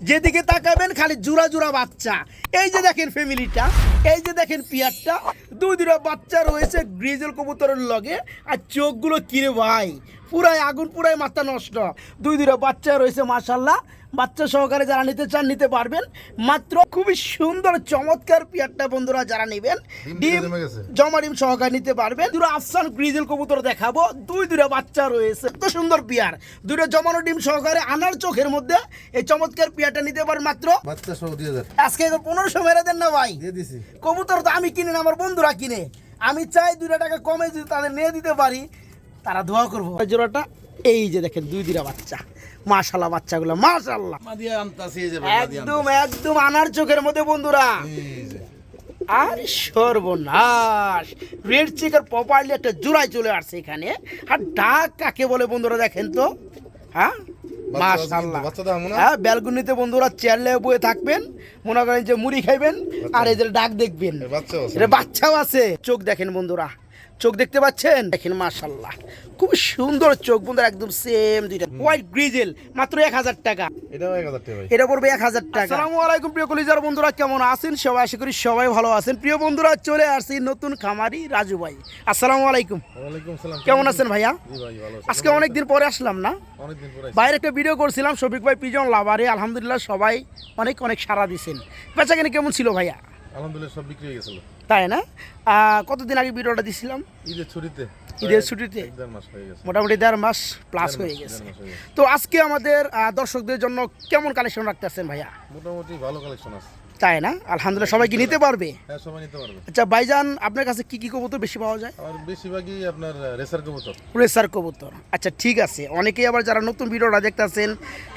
যেদিকে তাকাবেন খালি জোড়া জোড়া বাচ্চা। এই যে দেখেন ফ্যামিলিটা, এই যে দেখেন পিয়ারটা, দুইটা বাচ্চা রয়েছে গ্রিজেল কবুতরের লগে। আর চোখগুলো কিরে ভাই, পুরাই আগুন, পুরাই মাথা নষ্ট। দুইটা বাচ্চা রয়েছে মাশাল্লাহ। বাচ্চা সহকারে যারা নিতে চান নিতে পারবেন। মাত্র খুবই সুন্দর চমৎকার পিয়ারটা বন্ধুরা যারা নেবেন ডিম জমা ডিম সহকারে নিতে পারবেন। দুটো আফসান গ্রিজেল কবুতর দেখাবো, দুইটা বাচ্চা রয়েছে, এত সুন্দর পিয়ার, দুটো জমানো ডিম সহকারে আনার চোখের মধ্যে এই চমৎকার পিয়ারটা নিতে পারেন মাত্র বাচ্চা সহ 2000। আজকে 1500 মেরে দেন না ভাই। দিয়ে দিছি। কবুতর তো আমি কিনে না, আমার বন্ধুরা কিনে। আমি চাই 2 টাকা কমে যদি তাদের নিয়ে দিতে পারি, তারা দোয়া করবো। জোড়াটা এই যে দেখেন দুইটা বাচ্চা, মাশাআল্লাহ বাচ্চাগুলো মাশাআল্লাহ মাদিয়া আনতাছি এই যে একদম একদম আনার চোখের মধ্যে বন্ধুরা। আর সর্বনাশ, রেড চিকের প্রপারলি একটা জোড়ায় চলে আসছে এখানে। আর ডাক কাকে বলে বন্ধুরা দেখেন তো, হ্যাঁ মাশাআল্লাহ। হ্যাঁ ব্যালকনিতে বন্ধুরা চেয়ার লেগে বসে থাকবেন, মনে করেন যে মুড়ি খাইবেন আর এদের ডাক দেখবেন। এটা বাচ্চাও আছে। চোখ দেখেন বন্ধুরা, চোখ দেখতে পাচ্ছেন, দেখেন মাশাআল্লাহ খুব সুন্দর চোখ বন্ধুরা, একদম সেম দুইটা হোয়াইট গ্রিজেল। মাত্র 1000 টাকা, এটাও 1000 টাকা ভাই, এটা পড়বে 1000 টাকা। আসসালামু আলাইকুম প্রিয় কলিজার বন্ধুরা, কেমন আছেন সবাই? আশা করি সবাই ভালো আছেন। প্রিয় বন্ধুরা চলে আসছি নতুন খামারি রাজু ভাই। আসসালামু আলাইকুম। ওয়ালাইকুম সালাম। কেমন আছেন ভাইয়া? জি ভাই ভালো আছি। আজকে অনেকদিন পরে আসলাম না, অনেকদিন পরে বাইরে একটা ভিডিও করছিলাম শফিক ভাই পিজন লাভারে। আলহামদুলিল্লাহ সবাই অনেক অনেক সাড়া দিয়েছেন। বেচাকেনি কেমন ছিল ভাইয়া? আলহামদুলিল্লাহ সব বিক্রি হয়ে গেছিল। তাই না? কতদিন আগে ভিডিওটা দিছিলাম? ঈদের ছুটিতে। ঈদের ছুটিতে 1.5 মাস হয়ে গেছে, মোটামুটি 1.5 মাস প্লাস হয়ে গেছে। তো আজকে আমাদের দর্শকদের জন্য কেমন কালেকশন রাখতেছেন ভাইয়া? মোটামুটি ভালো কালেকশন আছে। তাই না? আলহামদুলিল্লাহ সবাই কি নিতে পারবে? হ্যাঁ সবাই নিতে পারবে। আচ্ছা ভাইজান, আপনার কাছে কি কি কবুতর বেশি পাওয়া যায়? আর বেশিরভাগই আপনার রেসার কবুতর। রেসার কবুতর। আচ্ছা ঠিক আছে, অনেকেই আবার যারা নতুন ভিডিওটা দেখতেছেন,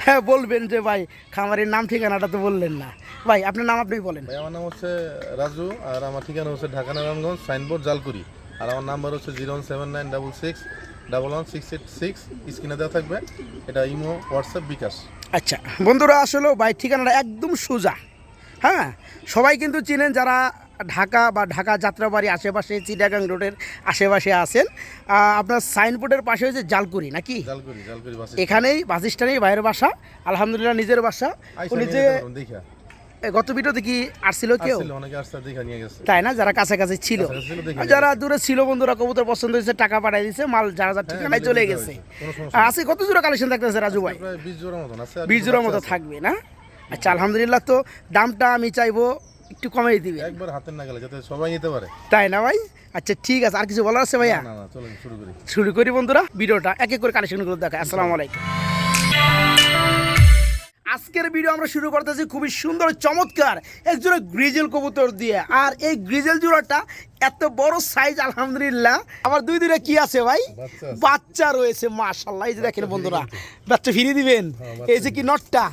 হ্যাঁ বলবেন যে ভাই খামারের নাম ঠিকানাটা তো বললেন না। ভাই আপনার নাম আপনি বলেন। ভাই আমার নাম হচ্ছে রাজু, আর আমার ঠিকানা হচ্ছে ঢাকা নারায়ণগঞ্জ, সাইনবোর্ড জালকুড়ি। আর আমার নাম্বার হচ্ছে 017966166 স্ক্রিনে দেওয়া থাকবে। এটা ইমো, হোয়াটসঅ্যাপ, বিকাশ। আচ্ছা বন্ধুরা, আসলে ভাই ঠিকানাটা একদম সোজা। হ্যাঁ সবাই কিন্তু চিনেন যারা ঢাকা বা ঢাকা যাত্রাবাড়ি আশেপাশে, চিটাগাং রোডের আশেপাশে আছেন। আপনার সাইনবোর্ডের পাশে হচ্ছে জালকুড়ি নাকি? জালকুড়ি এখানেই বাস স্ট্যান্ডেই বাইরের বাসা। আলহামদুলিল্লাহ নিজের বাসা। উনি যে গত ভিডিওতে কি আসছিল কেউ? তাই না? যারা কাছাকাছি ছিল, যারা দূরে ছিল বন্ধুরা, কবুতর পছন্দ হয়েছে, টাকা পাঠিয়ে দিয়েছে, মাল যারা যার ঠিকানায় চলে গেছে। আজকে কত জোড়া কালেকশন থাকতেছে রাজু ভাই? 20 জোড়ার মতো থাকবে না? আচ্ছা আলহামদুলিল্লাহ। তো দামটা আমি চাইবো একটু কমিয়ে দিবে, একবার হাতের নাগালে, যাতে সবাই নিতে পারে। তাই না ভাই? আচ্ছা ঠিক আছে, আর কিছু বলার আছে ভাইয়া? না না, চলুন শুরু করি বন্ধুরা ভিডিওটা, এক এক করে কালেকশনগুলো দেখায়। আসসালামু আলাইকুম। আজকের ভিডিও আমরা শুরু করতেছি খুবই সুন্দর চমৎকার একজোড়া গ্রিজেল কবুতর দিয়ে। আর এই গ্রিজেল জোড়াটা এত বড় সাইজ, আলহামদুলিল্লাহ। আমার দুইটা কি আছে ভাই? বাচ্চা রয়েছে মাশাআল্লাহ। এই যে দেখেন বন্ধুরা, বাচ্চা ফিরিয়ে দিবেন। এই যে কি নটটা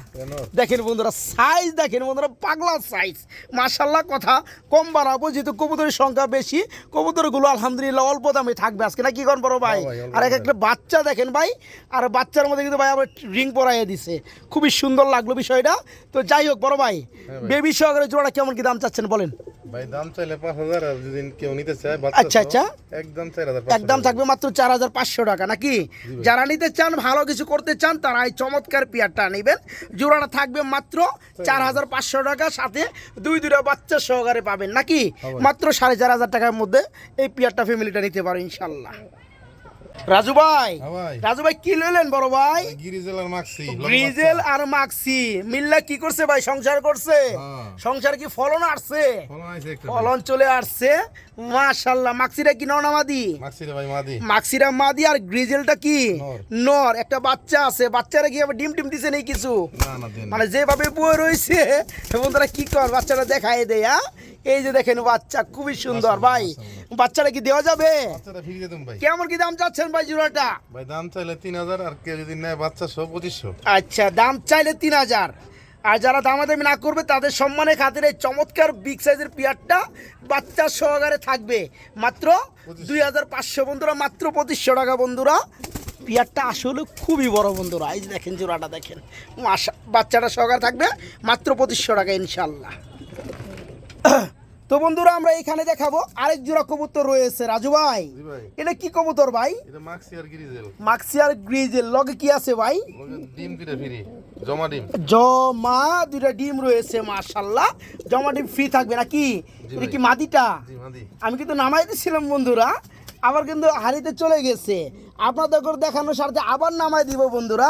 দেখেন বন্ধুরা, সাইজ দেখেন বন্ধুরা, পাগলা সাইজ মাশাআল্লাহ। কথা কম বাড়াবো যেহেতু কবুতরের সংখ্যা বেশি, কবুতরগুলো আলহামদুলিল্লাহ অল্প দামে থাকবে আজকে, নাকি কোন বড় ভাই? আর একটা বাচ্চা দেখেন ভাই, আর বাচ্চার মধ্যে কিন্তু ভাই আবার রিং পরাইয়া দিছে, খুবই সুন্দর লাগলো বিষয়টা। তো যাই হোক বড় ভাই, বেবি সহকারে জোড়াটা কেমন কি দাম চাচ্ছেন বলেন? ভাই দাম চাইলে 5000, আর যদি কেউ নিতে চায় আচ্ছা আচ্ছা, একদম 4000, একদম থাকবে মাত্র 4500 টাকা নাকি? যারা নিতে চান, ভালো কিছু করতে চান, তারা এই চমৎকার পিয়ারটা নেবেন। জোড়াটা থাকবে মাত্র 4500 টাকা, সাথে দুইটা বাচ্চা সহকারে পাবেন নাকি? মাত্র 4500 টাকার মধ্যে এই পিয়ারটা ফ্যামিলিটা নিতে পারে ইনশাল্লাহ। রাজু ভাই, রাজু ভাই কি লইলেন বড় ভাই? গ্রিজেল আর মাক্সি মিল্লা কি করছে ভাই? সংসার করছে। সংসার কি ফলন আসছে? ফলন চলে আসছে মাশাআল্লাহ। মাক্সিরা কি নর না মাদি? মাক্সিরা মাদি। আর গ্রিজেলটা কি নর? একটা বাচ্চা আছে। বাচ্চারা কি আবার ডিম দিছে নেই কিছু? মানে যেভাবে বই রয়েছে এবং তারা কি কর, বাচ্চাটা দেখায় দেয়। এই যে দেখেন বাচ্চা খুবই সুন্দর ভাই। বাচ্চাটা কি দেওয়া যাবে? কেমন কি দাম চাচ্ছেন ভাই জোড়াটা? ভাই দাম চাইলে 3000, আর কেউ যদি নেয় বাচ্চা সহ 2500। আচ্ছা দাম চাইলে 3000, আর যারা দামাদামি না করবে তাদের সম্মানের খাতিরে এই চমৎকার বিগ সাইজের পিয়ারটা বাচ্চা সহকারে থাকবে মাত্র 2500 বন্ধুরা, মাত্র 2500 টাকা বন্ধুরা। পিয়ারটা আসলে খুবই বড় বন্ধুরা, এই যে দেখেন জোড়াটা দেখেন, বাচ্চাটা সহকারে থাকবে মাত্র 2500 টাকা ইনশাল্লাহ। তো বন্ধুরা আমরা এখানে দেখাবো আরেক জোড়া কবুতর রয়েছে রাজু ভাই। জি ভাই, এটা কি কবুতর ভাই? এটা মাক্সিয়ার গ্রিজেল। মাক্সিয়ার গ্রিজেল, লগে কি আছে ভাই? ওকে ডিম দুইটা ফ্রি, জমা ডিম। জমা দুইটা ডিম রয়েছে, মাশাআল্লাহ। জমা ডিম ফ্রি থাকবে নাকি? জি এটা ভাই। কি মাদিটা? জি মাদি। আমি কিন্তু নামাই দিছিলাম বন্ধুরা, আবার কিন্তু হাড়িতে চলে গেছে। আপনাদের করে দেখানোর সাথে আবার নামাই দিব বন্ধুরা,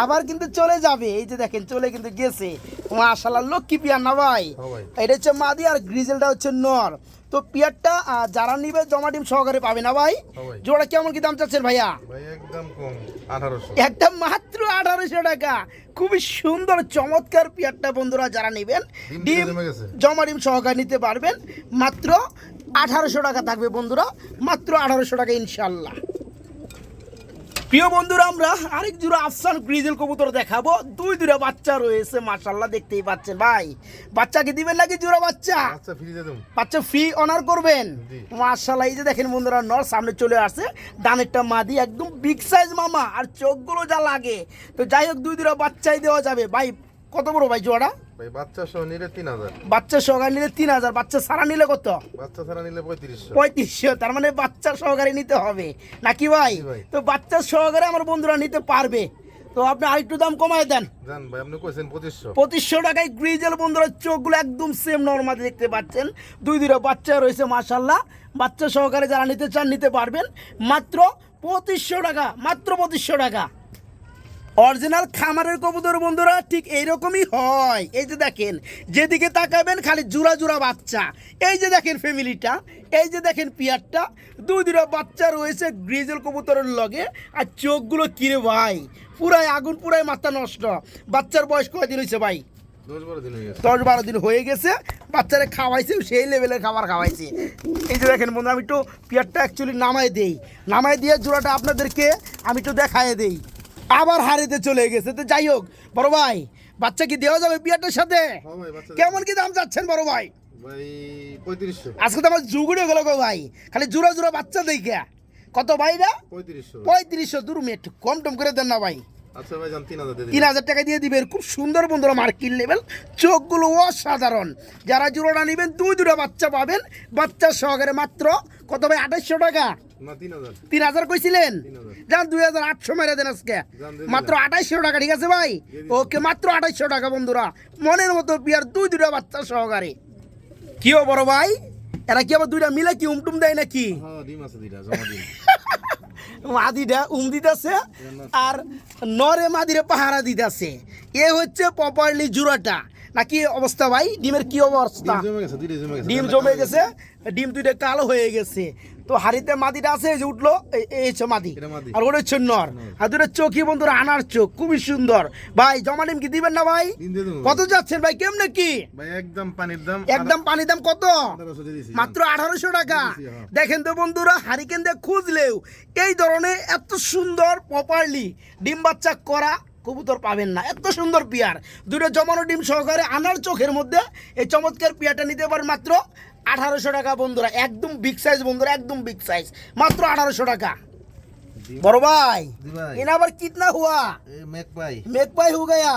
আবার কিন্তু চলে যাবে। এই যে দেখেন চলে কিন্তু গেছে, মাশাআল্লাহ। লক্ষ্মী পিয়ার না ভাই? হ্যাঁ ভাই। এটা হচ্ছে মাদি আর গ্রিজেলটা হচ্ছে নর। তো পিয়ারটা যারা নিবে জমা ডিম সহকারে পাবে না ভাই? হ্যাঁ ভাই। জোড়া কেমন কি দাম চাচ্ছেন ভাইয়া? ভাই একদম কম, 1800। একটা মাত্র 1800 টাকা। খুবই সুন্দর চমৎকার পিয়ারটা বন্ধুরা যারা নেবেন ডিম ডিম জমে গেছে। জমা ডিম সহকারে নিতে পারবেন। মাত্র 1800 টাকা থাকবে বন্ধুরা, মাত্র 1800 টাকা ইনশাল্লাহ। প্রিয় বন্ধুরা আমরা আরেক জোড়া আফসান গ্রিজেল কবুতর দেখাবো। দুইটা বাচ্চা রয়েছে, মাশাআল্লাহ দেখতেই পাচ্ছেন ভাই। বাচ্চাকে দিবেন নাকি জোড়া বাচ্চা? আচ্ছা ফ্রি দিয়ে দেব। বাচ্চা ফ্রি অনার করবেন? জি। মাশাআল্লাহ। এই যে দেখেন বন্ধুরা নর সামনে চলে আসছে, ডানেরটা মাদি, একদম বিগ সাইজ মামা, আর চোখগুলো যা লাগে। তো যাই হোক দুইটা বাচ্চাই দেওয়া যাবে ভাই। কত বড় ভাই জোড়া? ভাই বাচ্চা সহ নিলে 3000, বাচ্চা সহকারে নিলে 3000, বাচ্চা সারা নিলে কত? বাচ্চা ছাড়া নিলে 3500। 3500। তার মানে বাচ্চা সহকারে নিতে হবে নাকি ভাই? জি ভাই। তো বাচ্চা সহকারে আমার বন্ধুরা নিতে পারবে। তো আপনি আরেকটু দাম কমায় দেন। জান ভাই আপনি কইছেন 2500। 2500 টাকায় গ্রিজেল বন্ধুরা, চোখগুলো একদম সেম নরমাল দেখতে পাচ্ছেন। দুইটা বাচ্চা রয়েছে মাশাআল্লাহ। বাচ্চা সহকারে যারা নিতে চান নিতে পারবেন, মাত্র 2500 টাকা, মাত্র 2500 টাকা। অরিজিনাল খামারের কবুতর বন্ধুরা ঠিক এইরকমই হয়। এই যে দেখেন, যেদিকে তাকাবেন খালি জোড়া জোড়া বাচ্চা। এই যে দেখেন ফ্যামিলিটা, এই যে দেখেন পিয়ারটা, দুইটা বাচ্চা রয়েছে গ্রিজেল কবুতরের লগে। আর চোখগুলো কিরে ভাই, পুরাই আগুন, পুরাই মাথা নষ্ট। বাচ্চার বয়স কয়দিন হয়েছে ভাই? 10-12 দিন হয়ে গেছে। 10-12 দিন হয়ে গেছে। বাচ্চারা খাওয়াইছে, সেই লেভেলের খাবার খাওয়াইছে। এই যে দেখেন বন্ধু, আমি একটু পিয়ারটা অ্যাকচুয়ালি নামাই দেই, নামাই দিয়ে জোড়াটা আপনাদেরকে আমি একটু দেখাই দেই। আবার হারিতে চলে গেছে। তো যাই হোক বড় ভাই, বাচ্চা কি দেওয়া যাবে পিয়ারটার সাথে? হ্যাঁ ভাই বাচ্চা কেমন কি দাম চাচ্ছেন বড় ভাই? ভাই 3500। আজকে তো আমার জুগুড়ে গেল গো ভাই, খালি জোড়া জোড়া বাচ্চা দেখে। কত ভাই না? 3500। 3500। দূর একটু কম টম করে দেন না ভাই। আচ্ছা ভাই জান 3000 দিয়ে দিন। 3000 টাকা দিয়ে দিবেন। খুব সুন্দর বন্ধুরা, মার্কিন লেভেল, চোখগুলো অসাধারণ। যারা জোড়াটা নেবেন দুইটা বাচ্চা পাবেন বাচ্চা সহকারে। মাত্র কত ভাই? 2800 টাকা। না 3000। 3000 কইছিলেন? 3000। যান 2800 মেরে দেন আজকে। যান দিয়ে মাত্র 2800 টাকা, ঠিক আছে ভাই? দিচ্ছি। ওকে, মাত্র 2800 টাকা বন্ধুরা, মনের মতো পিয়ার দুইটা বাচ্চা সহকারে। কি ও বড় ভাই, এরা কি আবার দুইটা মিলে কি উমটুম দেয় নাকি? হ্যাঁ ডিম আছে দুইটা, জমা ডিম। মাদিটা দিতেছে আর নরে মাদিরে পাহারা দিতেছে। এ হচ্ছে প্রপারলি জোড়াটা নাকি অবস্থা ভাই? ডিমের কি অবস্থা? ডিম জমে গেছে, দুইটা জমে গেছে। ডিম জমে গেছে, ডিম দুইটা কালো হয়ে গেছে। তো হাড়িতে মাদিটা আছে, এই যে উঠলো, এই হচ্ছে মাদি, এটা মাদি। আর ওটা হচ্ছে নর। আর দুটো চোখই বন্ধুরা আনার চোখ, খুবই সুন্দর। ভাই জমা ডিম কি দিবেন না ভাই? ডিম দিয়ে দেবো। কত যাচ্ছেন ভাই, কেমনে কি? ভাই একদম পানির দাম। একদম পানি দাম কত? 1800 দিয়ে দিছি। মাত্র 1800 টাকা। দিয়েছি, হ্যাঁ। দেখেন তো বন্ধুরা, হারিকেন দিয়ে খুঁজলেও এই ধরনের এত সুন্দর প্রপারলি ডিম বাচ্চা করা কবুতর পাবেন না। এত সুন্দর পিয়ার, দুটো জমানো ডিম সহকারে আনার চোখের মধ্যে এই চমৎকার পিয়ারটা নিতে পারেন মাত্র 1800 টাকা বন্ধুরা। একদম বিগ সাইজ বন্ধুরা, একদম বিগ সাইজ, মাত্র 1800 টাকা। জি বড় ভাই, জি ভাই। ইনা আবার কিতনা হুয়া? এ মেক পাই, মেক পাই হু গয়া।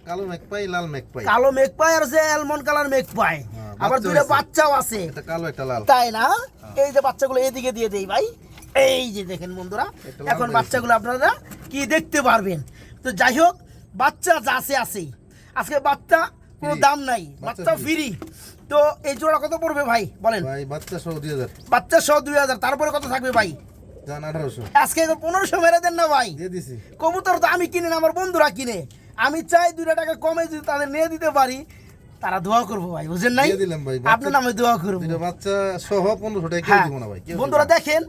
কালো মেক পাই, লাল মেক পাই। কালো মেক পাই আর যে অ্যালমন্ড কালার মেক পাই। হ্যাঁ, আবার বাচ্চা দুটো হয়েছে। বাচ্চাও আছে। একটা কালো একটা লাল। তাই না? এই যে বাচ্চাগুলো এদিকে দিয়ে দেই ভাই। এই যে দেখেন বন্ধুরা, একটা লাল এখন হয়েছে। বাচ্চাগুলো আপনারা কি দেখতে পারবেন। তো যাই হোক, বাচ্চা যা আছে আছেই। আজকে বাচ্চা কোনো Free। দাম নাই, বাচ্চা বাচ্চা ফ্রি। তো এই জোড়া কত পড়বে ভাই বলেন? ভাই বাচ্চা সহ 2000। বাচ্চা সহ 2000। তারপরে কত থাকবে ভাই? জান 1800 আজকে 1500 মেরে দেন না ভাই। দিয়ে দিছি। কবুতর তো আমি কিনে না, আমার বন্ধুরা কিনে। আমি চাই 2 টাকা কমে যদি তাদের নিয়ে দিতে পারি, তারা দোয়া করবো ভাই, বুঝেন নাই? দিয়ে দিলাম ভাই। আপনার নামে দোয়া করবো। দুইটা বাচ্চা সহ 1500 টাকা কেউ হ্যাঁ দিব না ভাই, কেউ দিব বন্ধুরা না। দেখেন,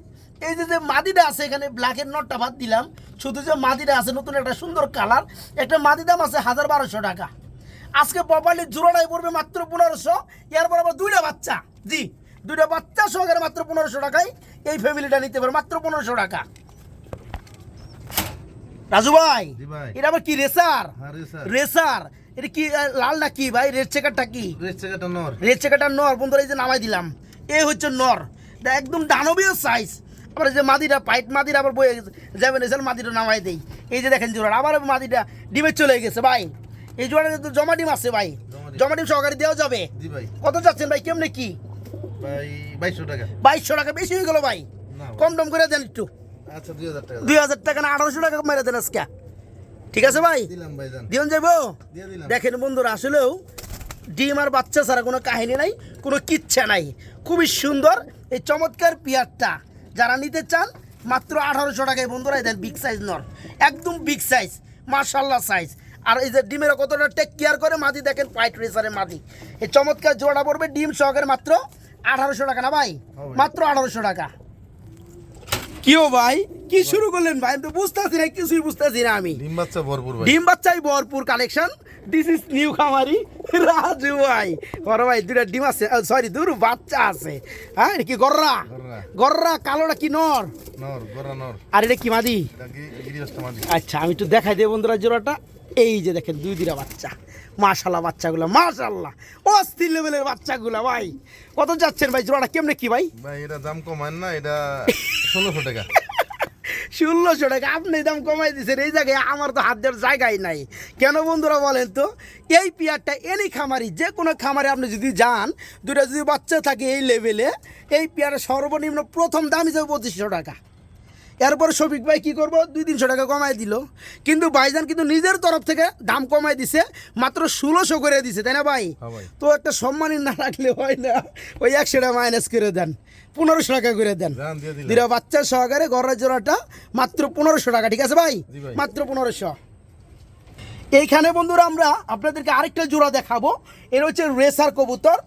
এই যে মাদিটা আছে এখানে, ব্ল্যাকের নটটা বাদ দিলাম, শুধু যে মাদিটা আছে নতুন একটা সুন্দর কালার, একটা মাদি দাম আছে 1200 টাকা। আজকে প্রপারলি জোড়াটাই পড়বে মাত্র 1500। এরপর আবার দুইটা বাচ্চা, জি দুইটা বাচ্চা সহকারে মাত্র 1500 টাকায় এই ফ্যামিলিটা নিতে পারে, মাত্র 1500 টাকা। রাজু ভাই, জি ভাই। এটা আবার কি রেসার? হ্যাঁ রেসার। রেসার এটা কি লাল না কি ভাই? রেড চেকারটা কি? রেড চেকারটা নর। রেড চেকারটা নর বন্ধুরা, এই যে নামাই দিলাম, এ হচ্ছে নর। এটা একদম দানবীয় সাইজ। আবার এই যে মাদিটা, পাইট মাদিটা আবার বয়ে গেছে, যাবেন এসে মাদিটা নামাই দেই। এই যে দেখেন জোড়া, আবার মাদিটা ডিমে চলে গেছে ভাই। এই জোড়া কিন্তু জমা ডিম আছে ভাই, জমা ডিম সহকারে দেওয়া যাবে? জি ভাই। কত যাচ্ছেন ভাই, কেমনে কি? ভাই 2200 টাকা। 2200 টাকা বেশি হয়ে গেল ভাই, না ভাই। কম টম করে দেন একটু। আচ্ছা 2000 টাকা। 2000 টাকা না 1800 টাকা মেরে দেন আজকে, ঠিক আছে ভাই? দিলাম ভাই জান। দিন যাবো। দিয়ে দিলাম। দেখেন বন্ধুরা, আসলেও ডিম আর বাচ্চা ছাড়া কোনো কাহিনী নাই, কোনো কিচ্ছা নাই। খুবই সুন্দর এই চমৎকার পিয়ারটা যারা নিতে চান মাত্র 1800 টাকায় বন্ধুরা। দেন বিগ সাইজ নর, একদম বিগ সাইজ, মাশাআল্লাহ সাইজ। আর এই যে ডিমের কতটা টেক কেয়ার করে মাদি, দেখেন হোয়াইট রেসারের মাদি। এই চমৎকার জোড়া পড়বে ডিম সহকারে মাত্র 1800 টাকা না ভাই? মাত্র 1800 টাকা। কিও ভাই, কি শুরু করলেন ভাই? আমি তো বুঝতেছি না, কিছুই বুঝতেছি না আমি। ডিম বাচ্চা ভরপুর ভাই। ডিম বাচ্চাই ভরপুর কালেকশন। দিস ইজ নিউ খামারি রাজু ভাই। বড় ভাই দুটা ডিম আছে, সরি দুটো বাচ্চা আছে। হ্যাঁ, এটা কি গররা? গররা। গররা কালোটা কি নর? নর, গররা নর। আর এটা কি মাদি? এটা গিরিবাসটা মাদি। আচ্ছা, আমি একটু দেখাই দেব বন্ধুরা জোড়াটা। এই যে দেখেন দুই দিরা বাচ্চা, মাশাআল্লাহ বাচ্চাগুলো, মাশাআল্লাহ অস্থির লেভেলের বাচ্চাগুলো ভাই। কত যাচ্ছেন ভাই জোড়াটা, কেমনে কি ভাই? ভাই এটা দাম কমান না, এটা 1600 টাকা। 1600 টাকা আপনি দাম কমাই দিচ্ছেন। এই জায়গায় আমার তো হাত দেওয়ার জায়গাই নাই। কেন বন্ধুরা বলেন তো? এই পেয়ারটা এনি খামারি, যে কোনো খামারে আপনি যদি যান, দুটা যদি বাচ্চা থাকে এই লেভেলে, এই পেয়ারের সর্বনিম্ন প্রথম দাম হিসেবে 2500 টাকা। এরপর শফিক ভাই কী করবো, 200-300 টাকা কমাই দিল। কিন্তু ভাইজান কিন্তু নিজের তরফ থেকে দাম কমাই দিছে, মাত্র 1600 করে দিছে, তাই না ভাই? হ্যাঁ ভাই। তো একটা সম্মানী না রাখলে হয় না, ওই 100 টাকা মাইনাস করে দেন, 1500 টাকা করে দেন। জান দিয়ে দিলাম। দুটা বাচ্চা সহকারে গড়ের জোড়াটা মাত্র 1500 টাকা, ঠিক আছে ভাই? জি ভাই। মাত্র 1500। এইখানে বন্ধুরা আমরা আপনাদেরকে আরেকটা জোড়া দেখাবো। এর হচ্ছে রেসার কবুতর।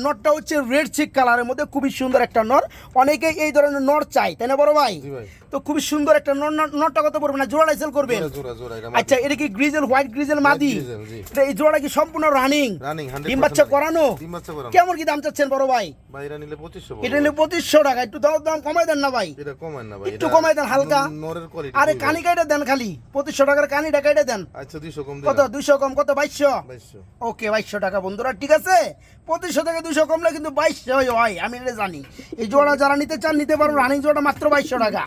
নরটা হচ্ছে রেড চিক কালারের মধ্যে, খুবই সুন্দর একটা নর। অনেকে এই ধরনের নর চাই, তাই না বড় ভাই? জি ভাই। তো খুবই সুন্দর একটা নর। নরটা কত পড়বে না জোড়াটা সেল করবেন? জোড়া জোড়া এটা আচ্ছা, এটা কি গ্রিজেল, হোয়াইট গ্রিজেল মাদি? গ্রিজেল, জি। এটা এই জোড়াটা কি সম্পূর্ণ রানিং? রানিং 100%। ডিম বাচ্চা করানো? ডিম বাচ্চা করানো। কেমন কি দাম চাচ্ছেন বড় ভাই? ভাই এটা নিলে 2500 এটা নিলে 2500 টাকা। একটু দাম কমাই দেন না ভাই? এটা কমান না ভাই। একটু কমাই দেন হালকা। নরের কোয়ালিটি। আরে কানি কাইটা দেন, খালি 2500 টাকার কানিটা কাইটা দেন। আচ্ছা 200 কম কত? দিলাম। 200 কম কত? 2200। 2200। ওকে, 2200 টাকা বন্ধুরা, ঠিক আছে? 2500 থেকে 200 কমলে কিন্তু 2200 হয়, আমি এটা জানি। এই জোড়া যারা নিতে চান নিতে পারো, রানিং জোড়া মাত্র 2200 টাকা।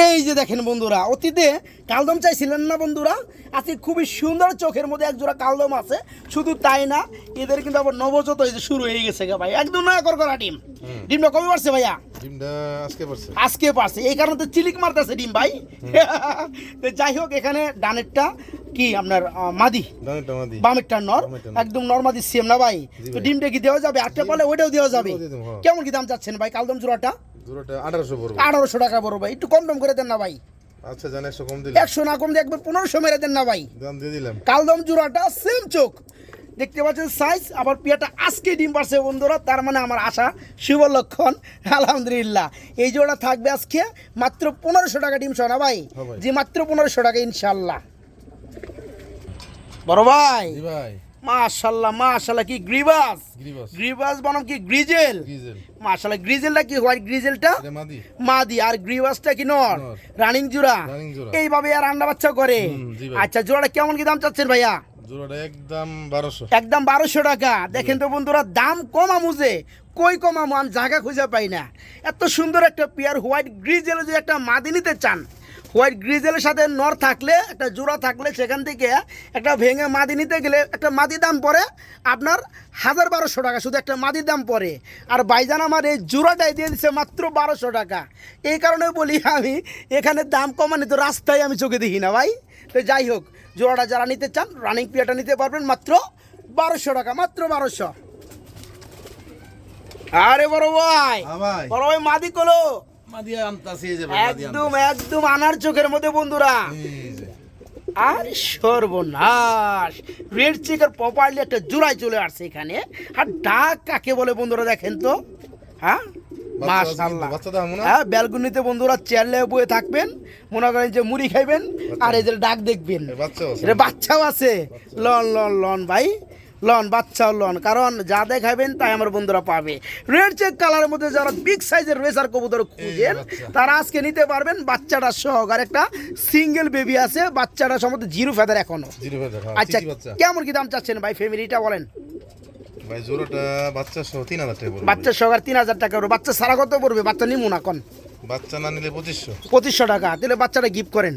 এই যে দেখেন বন্ধুরা, অতীতে কালদম চাইছিলেন না বন্ধুরা? আজকে খুবই সুন্দর চোখের মধ্যে এক জোড়া কালদম আছে। শুধু তাই না, এদের কিন্তু আবার নবজাত হয়েছে, শুরু হয়ে গেছে গা ভাই, একদম নয়া করা ডিম। ডিমটা কবে পারছে ভাইয়া? ডিমটা আজকে পারছে। আজকে পারছে, এই কারণে তো চিলিক মারতেছে ডিম ভাই। তো যাই হোক, এখানে ডানেরটা কি আপনার মাদি, দামটা মাদি। বামেরটা নর, বামেরটা নর। একদম নরমাদি সেম না ভাই? তো ডিমটা কি দেওয়া যাবে? আটটা পালে ওইটাও দেওয়া যাবে। ওটাও দিয়ে দেবো, হ্যাঁ। কেমন কি দাম চাচ্ছেন ভাই কালদম জোড়াটা? জোড়াটা 1800 পড়বে। 1800 টাকা বড় ভাই, একটু কম করে দেন না ভাই? আচ্ছা জান 100 কম দিলাম। 100 না কম দিয়ে একবার 1500 মেরে দেন না ভাই? দাম দিয়ে দিলাম। কালদম জোড়াটা সেম চোখ, দেখতে পাচ্ছেন সাইজ। আবার পিয়াটা আজকে ডিম পারছে বন্ধুরা, তার মানে আমার আশা শুভ লক্ষণ, আলহামদুলিল্লাহ। এই জোড়া থাকবে আজকে মাত্র 1500 টাকা ডিম সহ না ভাই? হ্যাঁ ভাই। জি, মাত্র 1500 টাকা ইনশাল্লাহ। বড় ভাই, জি ভাই। মাশাআল্লাহ মাশাআল্লাহ, কি গ্রিবাস? গ্রিবাস। গ্রিবাস বনাম কি গ্রিজেল? গ্রিজেল। মাশাআল্লাহ, গ্রিজেলটা কি হোয়াইট গ্রিজেলটা এটা মাদি। মাদি, আর গ্রিবাসটা কি নর? নর। রানিং জোড়া। রানিং জোড়া। এইভাবে আর আন্ডা বাচ্চা করে? জি ভাই। আচ্ছা, জোড়াটা কেমন কি দাম চাচ্ছেন ভাইয়া? জোড়াটা একদম 1200। একদম 1200 টাকা। দেখেন তো বন্ধুরা, দাম কমামুজে কই কমামু, আমি জায়গা খুঁজে পাই না। এত সুন্দর একটা পেয়ার হোয়াইট গ্রিজেল, যদি একটা মাদি নিতে চান, হোয়াইট গ্রিজেলের সাথে নর থাকলে, একটা জোড়া থাকলে, সেখান থেকে একটা ভেঙে মাদি নিতে গেলে একটা মাদি দাম পড়ে আপনার 1200 টাকা, শুধু একটা মাদির দাম পড়ে। আর ভাইজান আমার এই জোড়াটাই দিয়ে দিচ্ছে মাত্র 1200 টাকা। এই কারণে বলি আমি, এখানে দাম কমানি তো রাস্তায় আমি চোখে দেখি না ভাই। তো যাই হোক, জোড়াটা যারা নিতে চান রানিং পেয়ারটা নিতে পারবেন মাত্র 1200 টাকা, মাত্র 1200। আরে বড় ভাই, ভাই। বড় ভাই মাদি কলো মাদি আনতাছি এই যে ভাই, মাদি একদম একদম আনার চোখের মধ্যে বন্ধুরা। এই যে। আর সর্বনাশ, রেড চিকের প্রপারলি একটা জোড়ায় চলে আসছে এখানে। আর ডাক কাকে বলে বন্ধুরা দেখেন তো, হ্যাঁ মাশাআল্লাহ। বাচ্চা দাম না? হ্যাঁ, ব্যালকনিতে বন্ধুরা চেয়ারলে বয়ে থাকবেন, মনে করেন যে মুড়ি খাইবেন আর এই যে ডাক দেখবেন। বাচ্চাও আছে। এটা বাচ্চাও আছে। লন লন লন ভাই, লন বাচ্চাও লন, কারণ যা দেখাবেন তাই আমার বন্ধুরা পাবে। রেড চেক কালারের মধ্যে যারা বিগ সাইজের রেসার কবুতর খুঁজেন, তারা আজকে নিতে পারবেন। বাচ্চাটা সহকারে একটা সিঙ্গেল বেবি আছে, বাচ্চাটা সম্ভবত জিরো ফেদার এখনো। জিরো ফেদার, হ্যাঁ, আচ্ছা, চিকি বাচ্চা। কেমন কি দাম চাচ্ছেন ভাই ফ্যামিলিটা বলেন? ভাই জোড়াটা বাচ্চা সহ 3000 টাকা পড়বে। বাচ্চা সহকারে 3000 টাকা পড়বে। বাচ্চা সারা কত পড়বে? বাচ্চা নিমু না কোন? বাচ্চা না নিলে 2500। 2500 টাকা। তাহলে বাচ্চাটা গিফট করেন।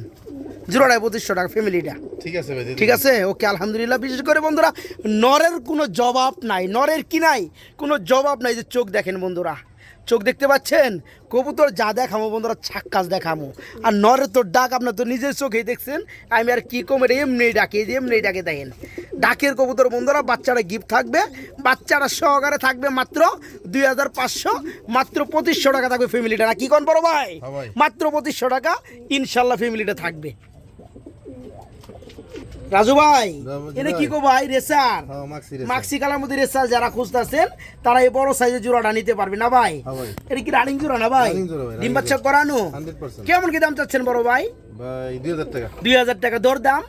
জোড়াটায় 2500 টাকা ফ্যামিলিটা। ঠিক আছে ভাই, দিয়ে ঠিক আছে, ওকে আলহামদুলিল্লাহ। বিশেষ করে বন্ধুরা নরের কোনো জবাব নাই, নরের কি নাই, কোনো জবাব নাই। যে চোখ দেখেন বন্ধুরা, চোখ দেখতে পাচ্ছেন, কবুতর যা দেখামো বন্ধুরা ছাক্কাস দেখামো। আর নরের তো ডাক আপনার তো নিজের চোখেই দেখছেন, আমি আর কি কমের এমনি ডাকে, এমনি ডাকে দেখেন। ডাকের কবুতর বন্ধুরা, বাচ্চারা গিফট থাকবে, বাচ্চারা সহকারে থাকবে মাত্র 2500, মাত্র 2500 টাকা থাকবে ফ্যামিলিটা। না কি কোন বড় ভাই? হ্যাঁ ভাই। মাত্র 2500 টাকা ইনশাল্লাহ ফ্যামিলিটা থাকবে। রাজু ভাই রাজু এটা ভাই। কি গো ভাই? রেসার, হ্যাঁ, মাক্সি রেসার। মাক্সি কালার মধ্যে রেসার যারা খুঁজতেছেন তারা এই বড় সাইজের জোড়াটা নিতে পারবে না ভাই? হ্যাঁ ভাই। এটা কি রানিং জোড়া না ভাই? রানিং জোড়া ভাই, ডিম রানিং বাচ্চা জোড়া। করানো? 100%। কেমন কি দাম চাচ্ছেন বড় ভাই? ভাই 2000 টাকা। 2000 টাকা দর দাম,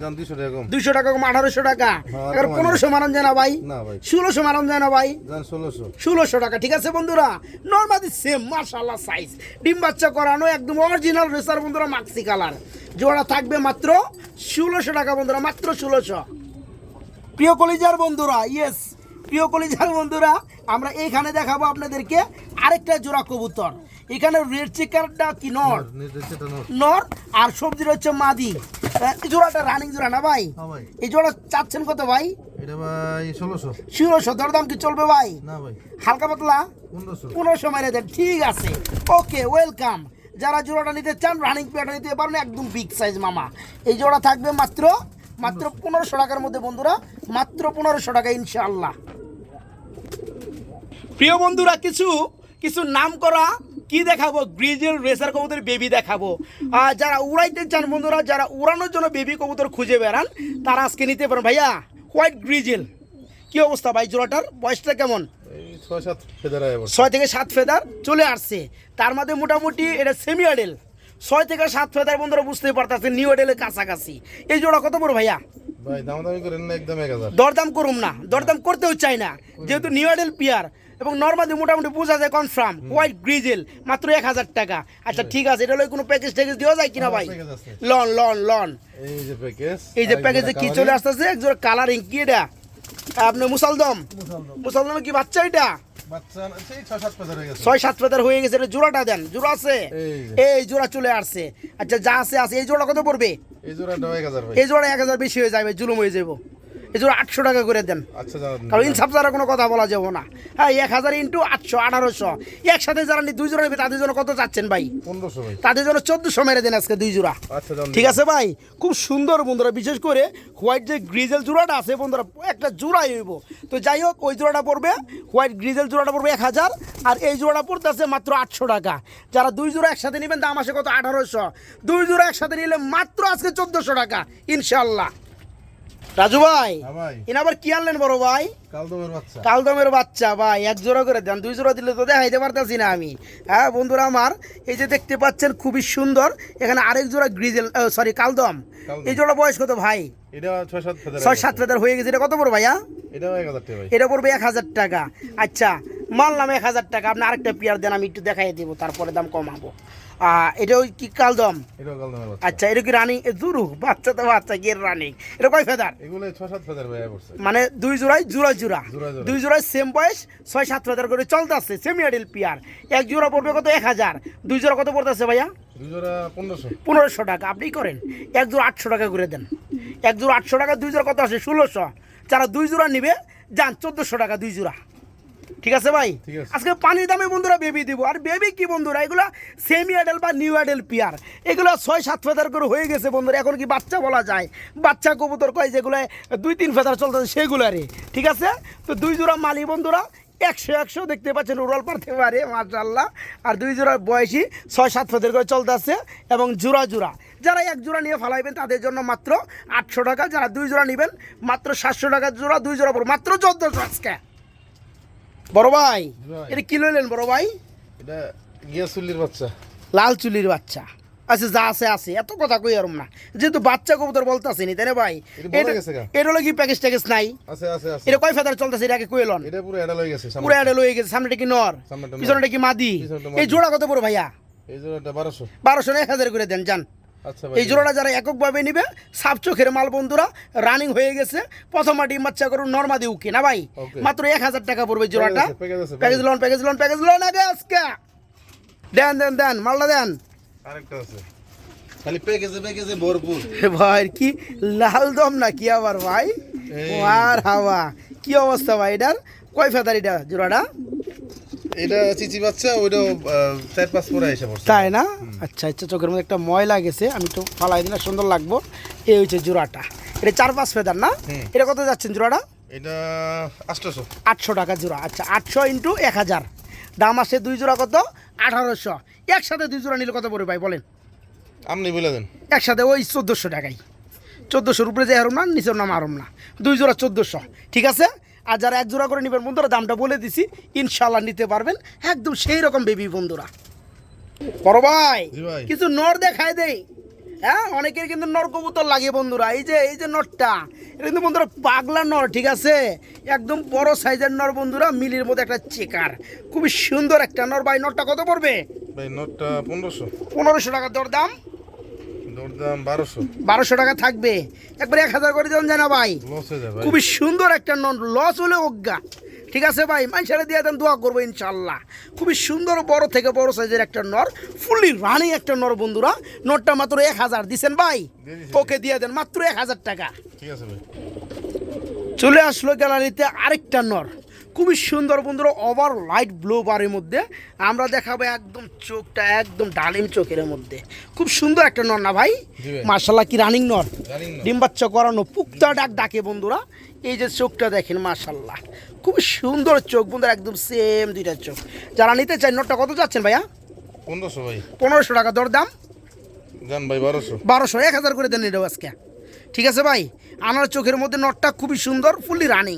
দাম 200 টাকা কম। 200 টাকা কম, 1800 টাকা। হ্যাঁ, এবার কমানো। 1500 মারান যায় না ভাই? না ভাই, 1600 মারান যায় না ভাই? দাম 1600। 1600 টাকা। ঠিক আছে বন্ধুরা, নরমালি সেম মাশাআল্লাহ সাইজ, ডিম বাচ্চা করানো একদম অরিজিনাল রেসার বন্ধুরা, মাক্সি কালার জোড়া থাকবে মাত্র 1600 টাকা বন্ধুরা, মাত্র 1600। প্রিয় কলিজার বন্ধুরা, ইয়েস প্রিয় কলিজার বন্ধুরা, আমরা এইখানে দেখাবো আপনাদেরকে আরেকটা জোড়া কবুতর। এখানে রেড চেকারটা কি নর, নির্দেশিত নোট। নর, আর সবজির হচ্ছে মাদি। এই জোড়াটা রানিং জোড়া না ভাই? হ্যাঁ ভাই। এই জোড়া চাচ্ছেন কত ভাই? এটা ভাই 1600। 1600 দরদাম কি চলবে ভাই? না ভাই, হালকা পাতলা 1500। 1500 মেরে দেন। ঠিক আছে, ওকে ওয়েলকাম। যারা জোড়াটা নিতে চান রানিং পেয়ারটা নিতে পারেন, একদম বিগ সাইজ মামা। এই জোড়া থাকবে মাত্র 1500 টাকার মধ্যে বন্ধুরা, মাত্র 1500 টাকা ইনশাআল্লাহ। প্রিয় বন্ধুরা, কিছু নাম করা কি দেখাবো, গ্রিজেল রেসার কবুতর বেবি দেখাবো। আর যারা উড়াইতে চান বন্ধুরা, যারা উড়ানোর জন্য বেবি কবুতর খুঁজে বেড়ান, তারা আজকে নিতে পারেন। ভাইয়া হোয়াইট গ্রিজেল কি অবস্থা ভাই? জোড়াটার বয়সটা কেমন? এই 6-7 ফেদার আয় বছর। 6 থেকে 7 ফেদার চলে আসছে। তার মধ্যে মোটামুটি এটা সেমি অ্যাডেল। 6 থেকে 7 ফেদার বন্ধুরা বুঝতেই পারতেছেন, নিউ অ্যাডেলের কাছাকাছি। এই জোড়া কত বড় ভাইয়া? ভাই দামাদামি করেন না, একদম 1000। দরদাম করুম না, দরদাম করতেও চাই না, যেহেতু নিউ অ্যাডেল পিয়ার এবং নর্মালি মোটামুটি বোঝা যায় কনফার্ম হোয়াইট গ্রিজেল, মাত্র 1000 টাকা। আচ্ছা ঠিক আছে, এটা হলো কোনো প্যাকেজ ট্যাকেজ দেওয়া যায় কিনা ভাই? প্যাকেজ আছে। লন লন লন, এই যে প্যাকেজ, এই যে প্যাকেজে কি চলে আসতেছে, একজোড়া কালারিং কি এটা? আপনি মুসালদমে কি বাচ্চা এটা? বাচ্চা সেই 6-7 ফেদার হয়ে গেছে। 6-7 ফেদার হয়ে গেছে। এটা জোড়াটা দেন, জোড়া আছে? এই যে। এই জোড়া চলে আসছে। আচ্ছা যা আছে আছে। এই জোড়া কত পড়বে? এই জোড়াটা 1000 ভাই। এই জোড়া 1000 বেশি হয়ে যাবে, জুলুম হয়ে যাবো। এই জোড়া 800 টাকা করে দেন, আচ্ছা যান। কারণ ইনসাফ ছাড়া কোনো কথা বলা যাবো না। হ্যাঁ 1000 ইন্টু 800, 1800। একসাথে যারা দুই জোড়া নেবে তাদের জন্য কত চাচ্ছেন ভাই? 1500 ভাই। তাদের জন্য 1400 মেরে দেন আজকে দুই জোড়া। আচ্ছা যান। ঠিক আছে ভাই, খুব সুন্দর বন্ধুরা। বিশেষ করে হোয়াইট যে গ্রিজেল জোড়াটা আছে বন্ধুরা, একটা জোড়াই হইব। তো যাই হোক, ওই জোড়াটা পড়বে, হোয়াইট গ্রিজেল জোড়াটা পড়বে 1000, আর এই জোড়াটা পড়তে আছে মাত্র 800 টাকা। যারা দুই জোড়া একসাথে নেবেন দাম আসে কত? 1800। দুই জোড়া একসাথে নিলে মাত্র আজকে 1400 টাকা ইনশাল্লাহ। রাজু ভাই, হ্যাঁ ভাই। এনে আবার কি আনলেন বড় ভাই? কালদমের বাচ্চা। কালদমের বাচ্চা ভাই, এক জোড়া করে দেন। দুই জোড়া দিলে তো দেখাইতে পারতাছি না আমি। হ্যাঁ বন্ধুরা আমার, এই যে দেখতে পাচ্ছেন খুবই সুন্দর, এখানে আরেক জোড়া গ্রিজেল, সরি কালদম। এই জোড়া বয়স কত ভাই? এটা 6-7 ফেদার। 6-7 ফেদার হয়ে গেছে। এটা কত বড় ভাইয়া? এটাও 1000 টাকা ভাই। এটা পড়বে 1000 টাকা। আচ্ছা মানলাম 1000 টাকা। আপনি আরেকটা পেয়ার দেন, আমি একটু দেখাই দিব, তারপরে দাম কমাবো। এটা ওই কি কালদম? এটাও কালদমের বাচ্চা। আচ্ছা এটা কি রানিং? দুরু বাচ্চা তো বাচ্চা, কি রানিং? এটা কয় ফেদার? এগুলো 6-7 ফেদার ভাই পড়ছে। মানে দুই জোড়ায় জোড়া জোড়া, জোড়া জোড়া। দুই জোড়ায় সেম বয়স, 6-7 ফেদার করে চলতেছে, সেমি অ্যাডেল পিয়ার। এক জোড়া পড়বে কত? 1000। দুই জোড়া কত পড়তেছে ভাইয়া? দুই জোড়া 1500। 1500 টাকা। আপনি করেন এক জোড়া 800 টাকা করে দেন। এক জোড়া 800 টাকা, দুই জোড়া কত আসে? 1600। যারা দুই জোড়া নিবে যান 1400 টাকা দুই জোড়া। ঠিক আছে ভাই, ঠিক আছে। আজকে পানির দামে বন্ধুরা বেবি দিব। আর বেবি কি বন্ধুরা, এগুলা সেমি অ্যাডেল বা নিউ অ্যাডেল পিয়ার, এগুলো 6-7 ফেদার করে হয়ে গেছে বন্ধুরা। এখন কি বাচ্চা বলা যায়? বাচ্চা কবুতর কয় যেগুলো 2-3 ফেদার চলতেছে সেগুলারে। ঠিক আছে, তো দুই জোড়া মালি বন্ধুরা 100 দেখতে পাচ্ছেন, উড়াল পারতে পারে মাশাআল্লাহ। আর দুই জোড়ার বয়সী 6-7 ফেদার করে চলতেছে এবং জোড়া জোড়া। যারা এক জোড়া নিয়ে ফালাইবেন তাদের জন্য মাত্র 800 টাকা। যারা দুই জোড়া নেবেন মাত্র 700 টাকা জোড়া। দুই জোড়া পড়ো মাত্র 1400 আজকে। বড় ভাই এটা কি লইলেন বড় ভাই? এটা গিয়াসুল্লির বাচ্চা। লাল চুলির বাচ্চা। আচ্ছা যা আছে আছে, এত কথা কই আরম না, যেহেতু বাচ্চা কবুতর বলতাছি নি, তাই না ভাই? এটা বড় গেছে গা। এটা হলো কি প্যাকেজ ট্যাকেজ নাই? আছে আছে আছে। এটা কয় ফেদার চলতেছে? এটাকে কইলন? এটা পুরো অ্যাডাল হয়ে গেছে। পুরো অ্যাডেল হয়ে গেছে। সামনেটা কি নর, সামনেটা নর। পিছনেটা কি মাদি? পিছনেটা এই মাদি। জোড়া কত পড়ো ভাইয়া? এই জোড়াটা 1200। 1200 না 1000 করে দেন যান। আচ্ছা ভাই। এই জোড়াটা যারা এককভাবে নিবে, সাপ চোখের মাল বন্ধুরা, রানিং হয়ে গেছে। প্রথম ডিম বাচ্চা করুন নরমাদি উকি না ভাই, ওকে। মাত্র 1000 টাকা পড়বে জোড়াটা। প্যাকেজ আছে, package loan package loan package loan আগে আজকে দেন দেন দেন মালটা দেন। আরেকটা আছে। খালি প্যাকেজে ভরপুর। ভাই কি লাল দম না কি আবার ভাই, এই। আর হাওয়া কি অবস্থা ভাই এটার? কয় ফেদার এটা জোড়াটা? এটা চিচি বাচ্চা, ওইটাও 4-5 পরে এসে পড়ছে। তাই না? আচ্ছা আচ্ছা, চোখের মধ্যে একটা ময়লা গেছে, আমি তো ফালাই দিলে সুন্দর লাগবো। এই হচ্ছে জোড়াটা, এটা 4-5 ফেদার না? হুম। এটা কত যাচ্ছেন জোড়াটা? এটা 800। 800 টাকা জোড়া। আচ্ছা 800 ইন্টু 1000, দাম আসে 2 জোড়া কত? 1800। একসাথে 2 জোড়া নিলে কত পড়বে ভাই বলেন? আপনি বলে দেন। একসাথে ওই 1400 টাকাই। 1400 উপরে যে হারম না, নিচের নাম হারম না, 2 জোড়া 1400, ঠিক আছে? আর যারা 1 জোড়া করে নেবেন বন্ধুরা, দামটা বলে দিছি, ইনশাল্লাহ নিতে পারবেন একদম সেই রকম বেবি বন্ধুরা। বড় ভাই জি ভাই। কিছু নর দেখায় দেই। হ্যাঁ, অনেকের কিন্তু নর কবুতর লাগে বন্ধুরা। এই যে নরটা, এটা কিন্তু বন্ধুরা পাগলা নর, ঠিক আছে? একদম বড় সাইজের নর বন্ধুরা, মিলির মধ্যে একটা চেকার, খুবই সুন্দর একটা নর। ভাই নরটা কত পড়বে? ভাই নোটটা 1500। 1500 টাকা দর দাম। দরদাম 1200। 1200 টাকা থাকবে, একবারে 1000 করে দেন যায় না ভাই? লস হয়ে যায় ভাই। খুবই সুন্দর একটা নর, লস হলে অজ্ঞা, ঠিক আছে ভাই? মানুষেরা দিয়ে দেন, দোয়া করবো ইনশাল্লাহ। খুবই সুন্দর বড় থেকে বড় সাইজের একটা নর, ফুললি রানিং একটা নর বন্ধুরা। নরটা মাত্র 1000 দিছেন ভাই? দিয়ে দিছি। ওকে দিয়ে দেন মাত্র 1000 টাকা। ঠিক আছে ভাই। চলে আসলো গ্যালারিতে আরেকটা নর, খুবই সুন্দর বন্ধুরা, ওভার লাইট ব্লু বারের মধ্যে। আমরা দেখাবো একদম চোখটা একদম ডালিম চোখের মধ্যে, খুব সুন্দর একটা নর না ভাই? জি ভাই। মাশাল্লাহ কি রানিং নর, Running নর। ডিম বাচ্চা করানো, পুক্তা ডাক ডাকে বন্ধুরা। এই যে চোখটা দেখেন মাশাল্লাহ, খুব সুন্দর চোখ বন্ধুরা, একদম সেম দুইটা চোখ। যারা নিতে চান, নরটা কত যাচ্ছেন ভাইয়া? 1500 ভাই। 1500 টাকা দর দাম। জান ভাই 1200। 1200, 1000 করে দেন এটাও আজকে, ঠিক আছে ভাই? আনার চোখের মধ্যে নরটা খুবই সুন্দর, ফুললি রানিং,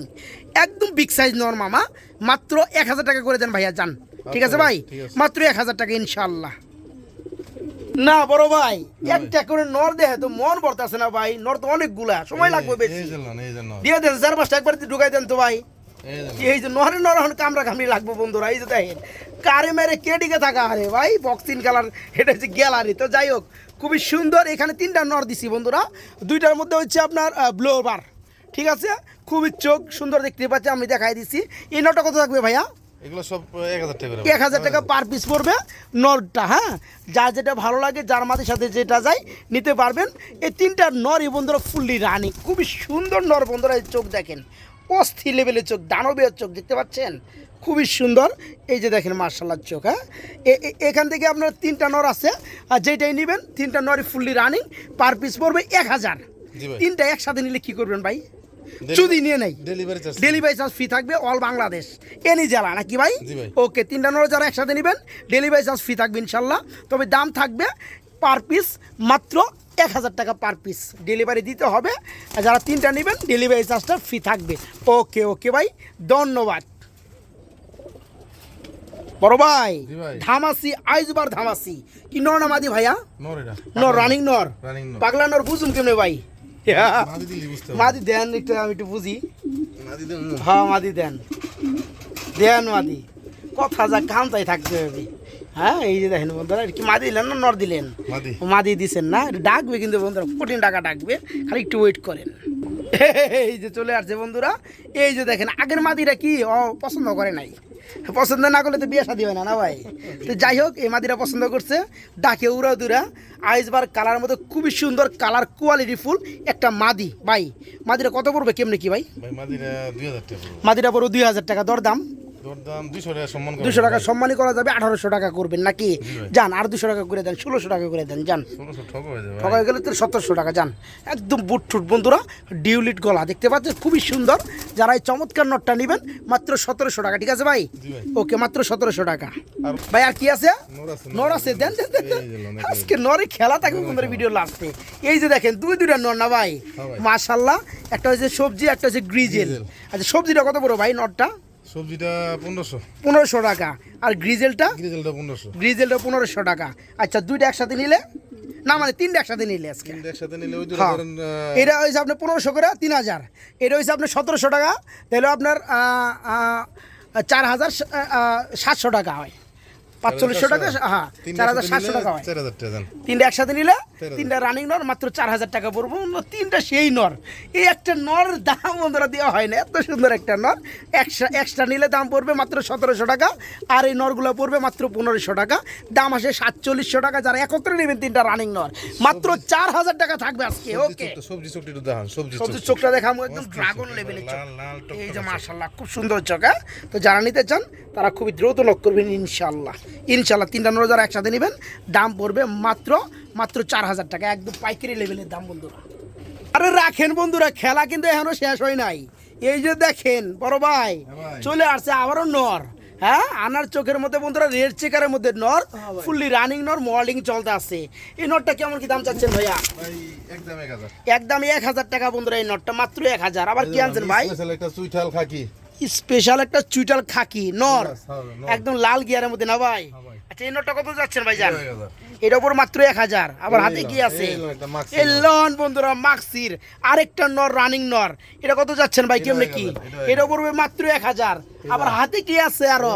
একদম বিগ সাইজ নর মামা। মাত্র 1000 টাকা করে দেন ভাইয়া, যান, ঠিক আছে ভাই? ঠিক আছে। মাত্র 1000 টাকা ইনশাল্লাহ। না বড় ভাই, একটা করে নর দেয় তো মন ভরতেছে না ভাই, নর তো অনেকগুলা, সময় লাগবে বেশি। এই যে না, এই যে না। দিয়ে দেন 4-5টা একবার ঢুকাই দেন তো ভাই। এই যে না। এই যে নরে নর এখন কামড়া কামড়ি লাগবো বন্ধুরা। এই যে দেখেন কারে মেরে কে দিকে থাকা, আরে ভাই বক্সিং খেলার এটা হচ্ছে গ্যালারি। তো যাই হোক, খুবই সুন্দর। এখানে 3টা নর দিছি বন্ধুরা, 2টার মধ্যে হচ্ছে আপনার ব্লোবার, ঠিক আছে? খুবই চোখ সুন্দর দেখতে পাচ্ছি, আমি দেখাই দিছি। এই নরটা কত থাকবে ভাইয়া? এগুলো সব 1000 টাকা করে। 1000 টাকা পার পিস পড়বে নরটা। হ্যাঁ, যার যেটা ভালো লাগে, যার মাদের সাথে যেটা যায় নিতে পারবেন। এই 3টা নরই বন্ধুরা ফুললি রানি, খুবই সুন্দর নর বন্ধুরা। এই চোখ দেখেন, অস্থির লেভেলের চোখ, দানবের চোখ, দেখতে পাচ্ছেন? খুবই সুন্দর। এই যে দেখেন মার্শাল্লাহ চোখ। হ্যাঁ, এখান থেকে আপনার 3টা নর আছে, আর যেটাই নেবেন 3টা নরই ফুললি রানিং, পার পিস পড়বে 1000। জি ভাই। 3টা একসাথে নিলে কি করবেন ভাই? যদি নিয়ে নেই, delivery charge. Delivery charge free থাকবে, অল বাংলাদেশ, এনি জেলা, নাকি ভাই? জি ভাই। ওকে, 3টা নর যারা একসাথে নেবেন ডেলিভারি চার্জ ফ্রি থাকবে ইনশাল্লাহ। তবে দাম থাকবে পার পিস মাত্র 1000 টাকা পার পিস, ডেলিভারি দিতে হবে। আর যারা 3টা নেবেন ডেলিভারি চার্জটা ফ্রি থাকবে। ওকে ওকে ভাই, ধন্যবাদ। বড় ভাই জি ভাই। ধামাসি, আইজবার ধামাসি, কি নর না মাদি ভাইয়া? নর এটা। নর, রানিং নর, রানিং নর। পাগলা নর বুঝুন কেমনে ভাই? মাদি দিলি বুঝতে হবে। মাদি দেন একটু, আমি একটু বুঝি। মাদি দেন। হ্যাঁ মাদি দেন, দেন মাদি, কথা যা কাম তাই থাকতে হবে। হ্যাঁ, এই যে দেখেন বন্ধুরা, এটা কি মাদি দিলেন না নর দিলেন? মাদি। মাদি দিছেন না? এটা ডাকবে কিন্তু বন্ধুরা, 14 টাকা ডাকবে, খালি একটু ওয়েট করেন। এই যে চলে আসছে বন্ধুরা। এই যে দেখেন, আগের মাদিরা কি পছন্দ করে নাই, পছন্দ না করলে তো বিয়ে শাদী হয় না, না ভাই? তো যাই হোক, এই মাদিরা পছন্দ করছে, ডাকে উড়া দুরা। আইসবার কালার মতো খুবই সুন্দর কালার, কোয়ালিটি ফুল একটা মাদি। ভাই মাদিরা কত পড়বে, কেমনে কি ভাই? ভাই মাদিরা 2000 টাকা পড়বে। মাদিরা পড়ো 2000 টাকা, দর দাম দরদাম 200 টাকা সম্মান করে। 200 টাকা সম্মানই করা যাবে, 1800 টাকা করবেন নাকি? ভাই। যান, আর 200 টাকা করে দেন, 1600 টাকা করে দেন, যান। 1600 ঠক হয়ে যাবে ভাই। ঠকাই গেলে তো 1700 টাকা, যান। একদম বুটঠুট বন্ধুরা, ডিউলিট গলা, দেখতে পাচ্ছেন খুবই সুন্দর। যারা এই চমৎকার নটটা নেবেন মাত্র 1700 টাকা, ঠিক আছে ভাই? জি ভাই। ওকে, মাত্র 1700 টাকা। আর ভাই আর কি আছে? নর আছে। নর আছে, দেন দেন দেন, দেন। এই যে নর, আজকে নরে খেলা থাকবে বন্ধুরা ভিডিও লাস্টে। এই যে দেখেন, দুইটা নর না ভাই? হ্যাঁ ভাই। মাশাআল্লাহ, একটা হচ্ছে সবজি, একটা হচ্ছে গ্রিজেল। গ্রিজেল। আচ্ছা, সবজিটা কত বড় ভাই নটটা? সবজিটা 1500। 1500 টাকা। আর গ্রিজেলটা? গ্রিজেলটা 1500। গ্রিজেলটা 1500 টাকা। আচ্ছা, দুইটা একসাথে নিলে না, মানে 3টা একসাথে নিলে আজকে? তিনটা একসাথে নিলে ওই দুটো হ্যাঁ, ধরেন এটা হয়েছে আপনার 1500 করে 3000, এটা হয়েছে আপনার 1700 টাকা, তাহলে আপনার 4700 টাকা হয়। 4500 টাকা, হ্যাঁ 4700 টাকা হয়। 4000 টাকা দেন। তিনটা একসাথে নিলে 4000 তিনটা রানিং নর মাত্র 4000 টাকা পড়বো। তিনটা সেই নর, এই একটা নর দাম বন্ধুরা দেওয়া হয় না, এত সুন্দর একটা নর। এক্সট্রা নিলে দাম পড়বে মাত্র 1700 টাকা, আর এই নরগুলো পড়বে মাত্র 1500 টাকা। দাম আসে 4700 টাকা। যারা একত্রে নেবেন তিনটা রানিং নর মাত্র 4000 টাকা থাকবে আজকে। ওকে, সবজি চোখটি একটু দেখান, সবজি সবজির চোখটা দেখাবো, একদম ড্রাগন লেভেলের চোখ। এই যে মাশাআল্লাহ খুব সুন্দর চোখ। হ্যাঁ, তো যারা নিতে চান তারা খুবই দ্রুত নক করবেন ইনশাআল্লাহ। ইনশাআল্লাহ তিনটা নর যারা একসাথে নেবেন দাম পড়বে মাত্র 4000 টাকা, একদম পাইকারি লেভেলের দাম বন্ধুরা। আরে রাখেন বন্ধুরা, খেলা কিন্তু এখনো শেষ হয় নাই। এই যে দেখেন বড় ভাই চলে আসছে আবারও নর। হ্যাঁ, আনার চোখের মধ্যে বন্ধুরা রেড চেকারের মধ্যে নর, ফুললি রানিং নর, মডেলিং চলতে আছে। এই নটটা কেমন কি দাম চাচ্ছেন ভাইয়া? ভাই একদম 1000। একদম 1000 টাকা বন্ধুরা, এই নটটা মাত্র 1000। আবার কি আনছেন ভাই? স্পেশাল একটা চুইঠাল খাকি, স্পেশাল একটা চুইটাল খাকি নর, নর। একদম লাল গিয়ারের মধ্যে না ভাই? ভাই। আচ্ছা, এই নটটা কত যাচ্ছেন ভাই জান? 1000। এর উপর মাত্র 1000। আবার হাতে কি আছে? একটা মাক্সি এই লন বন্ধুরা মাক্সির আরেকটা নর, রানিং নর। এটা কত যাচ্ছেন ভাই? কেমনে কি? এর উপর মাত্র 1000। আবার হাতে কি আছে? আরো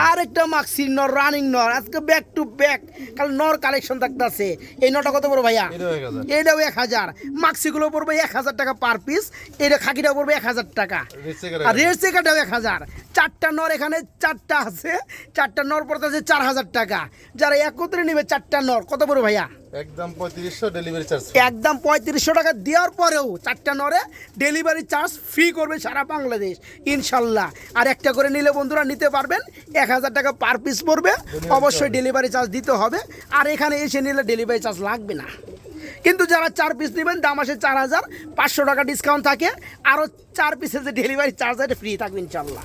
আরেকটা মাক্সির নর, রানিং নর। আজকে ব্যাক টু ব্যাক কাল নর কালেকশন থাকতেছে। এই নটা কত পড়বে ভাইয়া? এটাও 1000। এটাও 1000। মাক্সিগুলো পড়বে 1000 টাকা পার পিস। এটা খাকিটা পড়বে 1000 টাকা। আর রেড চেকারটাও 1000। চারটা নর এখানে, চারটা আছে, চারটা নর পড়তেছে 4000 টাকা। যারা একত্রে নেবে চারটা নর কত পড়বে ভাইয়া? একদম 3500 ডেলিভারি চার্জ। একদম 3500 টাকা দেওয়ার পরেও চারটা নরে ডেলিভারি চার্জ ফ্রি করবে সারা বাংলাদেশ ইনশাল্লাহ। আর একটা করে নিলে বন্ধুরা নিতে পারবেন, 1000 টাকা পার পিস পড়বে। অবশ্যই ডেলিভারি চার্জ দিতে হবে, আর এখানে এসে নিলে ডেলিভারি চার্জ লাগবে না। কিন্তু যারা 4 পিস নেবেন দাম আসে 4500 টাকা ডিসকাউন্ট থাকে। আরও 4 পিসের যে ডেলিভারি চার্জ এটা ফ্রি থাকবে ইনশাল্লাহ।